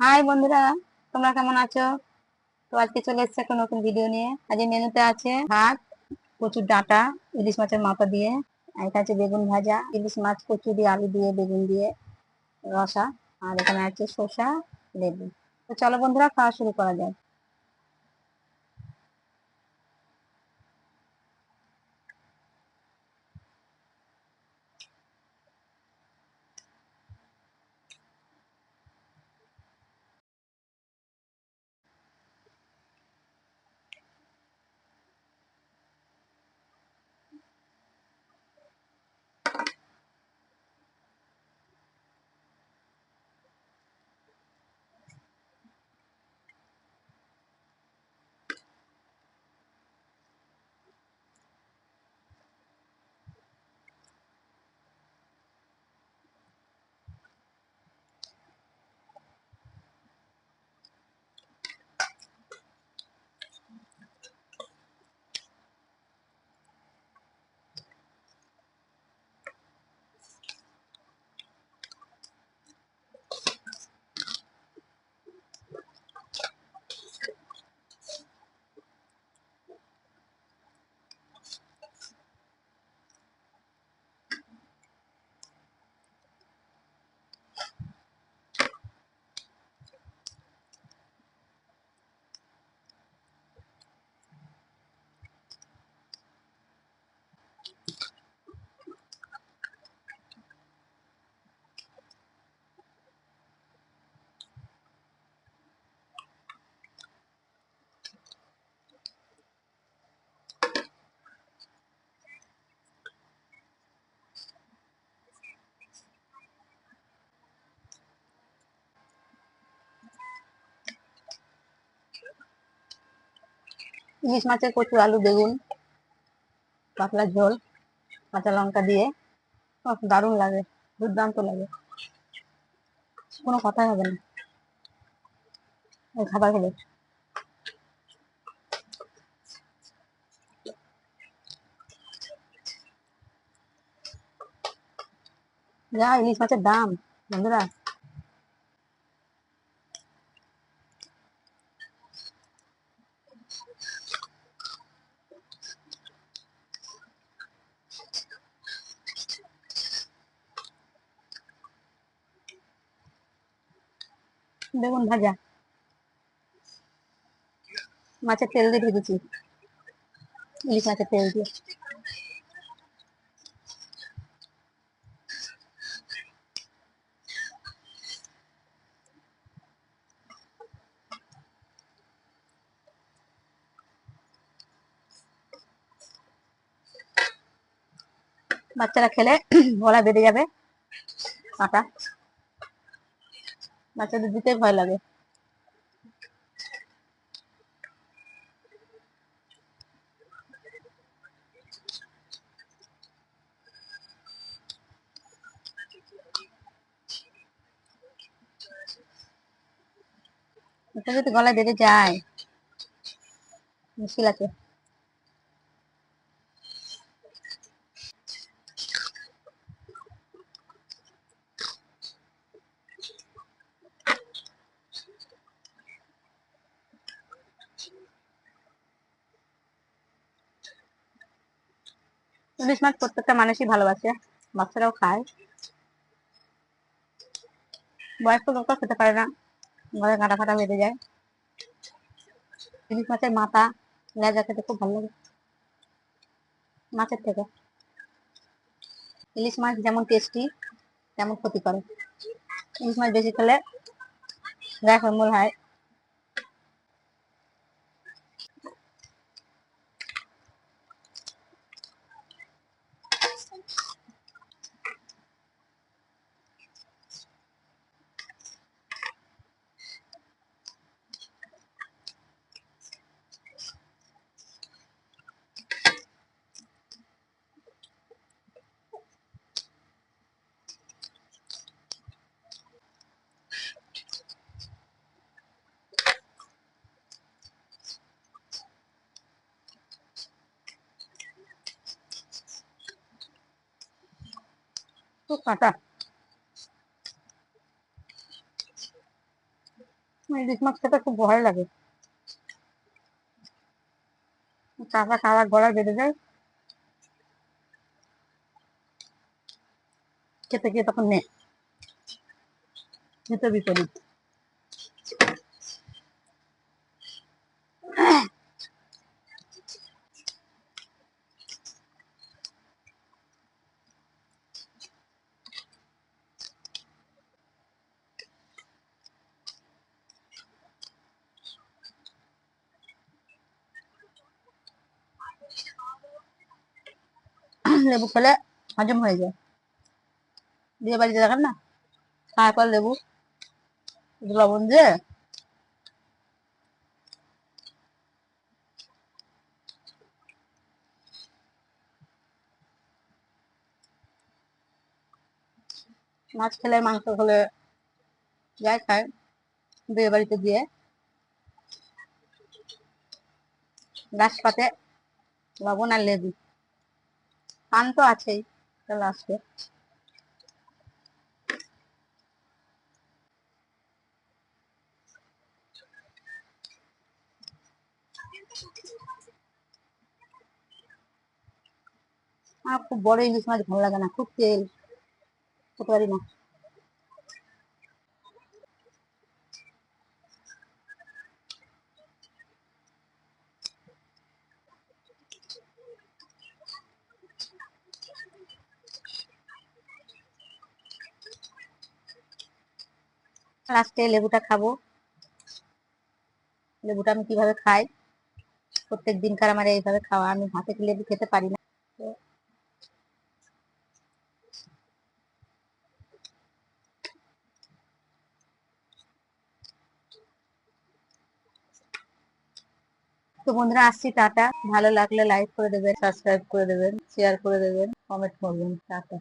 High বন্ধুরা, তোমরা কেমন আছো? তো আজকে চলে এসেছে একটা নতুন ভিডিও নিয়ে। আজকে মেনুতে আছে ভাত, কচুর ডাঁটা, ইলিশ মাছের মাথা দিয়ে। আর এটা আছে বেগুন ভাজা, ইলিশ মাছ, কচু দিয়ে, আলু দিয়ে, বেগুন দিয়ে রসা। আর এখানে আছে শসা, লেবু। তো চলো বন্ধুরা, খাওয়া শুরু করা যাক। ইলিশ মাছের কচু, আলু, বেগুন, পাতলা ঝোল, কাঁচা লঙ্কা দিয়ে দারুণ লাগে, দুর্দান্ত লাগে, কোনো কথাই হবে না এই খাবার খেলে। যা ইলিশ মাছের দাম বন্ধুরা! বেগুন ভাজা, মাছের তেল দিয়ে ভেজেছি, ইলিশ মাছের তেল দিয়ে। বাচ্চারা খেলে গলা বেঁধে যাবে, কাঁটা। বাচ্চাদের দিতে ভয় লাগে। এটা যদি গলায় বেঁধে যায়, মুশকিল আছে। ইলিশ মাছ প্রত্যেকটা মানুষই ভালোবাসে, বাচ্চারাও খায়। বয়স্ক লোকও খেতে পারে না, গলায় কাঁটা ফাটা বেঁধে যায়। ইলিশ মাছের মাথা, লেজা খেতে খুব ভালো লাগে মাছের থেকে। ইলিশ মাছ যেমন টেস্টি, তেমন ক্ষতি করে। ইলিশ মাছ বেশি খেলে গ্যাস অম্বল হয়। খুব কাঁটা। ইলিশ মাছ খেতে খুব ভয় লাগে, কাঁচা খাবার গলায় বেঁধে যায়, খেতে গিয়ে তখন নেই, খেতে বিপরীত। লেবু খেলে হজম হয়ে যায়। বিয়ে বাড়িতে দেখেন না, খাওয়ার পর লেবু একটু লবণ দিয়ে মাছ খেলে মাংস খেলে যাই খায় বিয়ে বাড়িতে গিয়ে গাছ পাতে লবণ আর লেবু, পান তো আছেই লাস্টে। আমার খুব বড় ইলিশ মাছ ভালো লাগে না, খুব তেল, খেতে পারি না। লাস্টে লেবুটা খাবো। লেবুটা আমি কিভাবে খাই, প্রত্যেক দিনকার আমার এইভাবে খাওয়া, আমি হাতে লেবু খেতে পারি না। তো তো বন্ধুরা আসছি, টাটা। ভালো লাগলে লাইক করে দেবেন, সাবস্ক্রাইব করে দেবেন, শেয়ার করে দেবেন, কমেন্ট করবেন। টাটা।